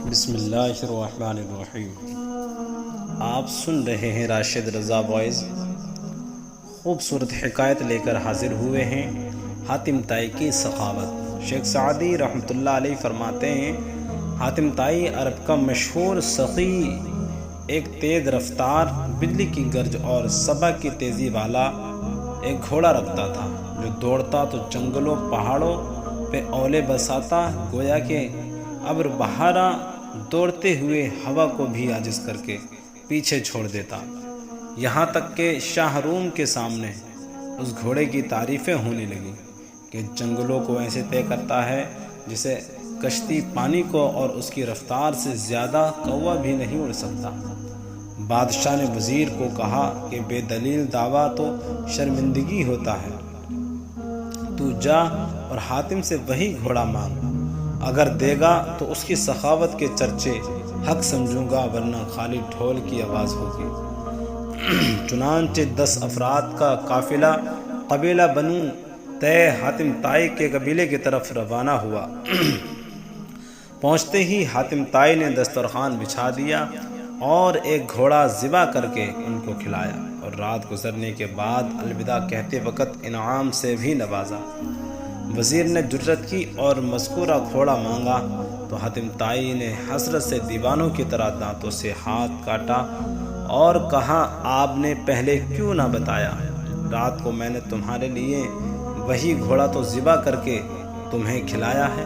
بسم اللہ الرحمن الرحیم۔ آپ سن رہے ہیں راشد رضا وائز۔ خوبصورت حکایت لے کر حاضر ہوئے ہیں حاتم طائی کی سخاوت۔ شیخ سعدی رحمۃ اللہ علیہ فرماتے ہیں، حاتم طائی عرب کا مشہور سخی، ایک تیز رفتار، بجلی کی گرج اور صبا کی تیزی والا ایک گھوڑا رکھتا تھا جو دوڑتا تو جنگلوں پہاڑوں پہ اولے برساتا، گویا کہ ابر بہارا دوڑتے ہوئے ہوا کو بھی عاجز کر کے پیچھے چھوڑ دیتا، یہاں تک کہ شاہ روم کے سامنے اس گھوڑے کی تعریفیں ہونے لگیں کہ جنگلوں کو ایسے طے کرتا ہے جسے کشتی پانی کو، اور اس کی رفتار سے زیادہ کوہ بھی نہیں اڑ سکتا۔ بادشاہ نے وزیر کو کہا کہ بے دلیل دعویٰ تو شرمندگی ہوتا ہے، تو جا اور حاتم سے وہی گھوڑا مانگ، اگر دے گا تو اس کی سخاوت کے چرچے حق سمجھوں گا، ورنہ خالی ڈھول کی آواز ہوگی۔ چنانچہ 10 افراد کا قافلہ قبیلہ بنو طے حاتم طائی کے قبیلے کی طرف روانہ ہوا۔ پہنچتے ہی حاتم طائی نے دسترخوان بچھا دیا اور ایک گھوڑا ذبح کر کے ان کو کھلایا، اور رات گزرنے کے بعد الوداع کہتے وقت انعام سے بھی نوازا۔ وزیر نے جرت کی اور مذکورہ گھوڑا مانگا تو حاتم طائی نے حسرت سے دیوانوں کی طرح دانتوں سے ہاتھ کاٹا اور کہا، آپ نے پہلے کیوں نہ بتایا؟ رات کو میں نے تمہارے لیے وہی گھوڑا تو ذبح کر کے تمہیں کھلایا ہے،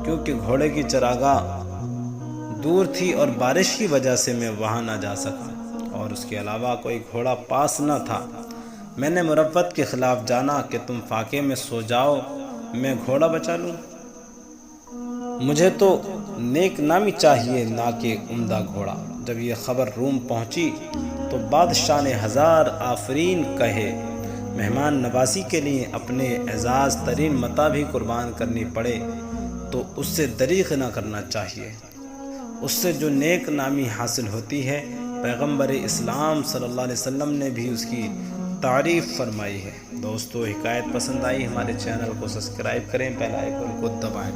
کیونکہ گھوڑے کی چراگاہ دور تھی اور بارش کی وجہ سے میں وہاں نہ جا سکا، اور اس کے علاوہ کوئی گھوڑا پاس نہ تھا۔ میں نے مروت کے خلاف جانا کہ تم فاقے میں سو جاؤ، میں گھوڑا بچا لوں۔ مجھے تو نیک نامی چاہیے نہ کہ عمدہ گھوڑا۔ جب یہ خبر روم پہنچی تو بادشاہ نے 1000 آفرین کہے، مہمان نوازی کے لیے اپنے اعزاز ترین متاع بھی قربان کرنی پڑے تو اس سے دریغ نہ کرنا چاہیے، اس سے جو نیک نامی حاصل ہوتی ہے۔ پیغمبر اسلام صلی اللہ علیہ وسلم نے بھی اس کی تعریف فرمائی ہے۔ دوستو، حکایت پسند آئی ہمارے چینل کو سبسکرائب کریں، بیل آئیکن کو دبائیں۔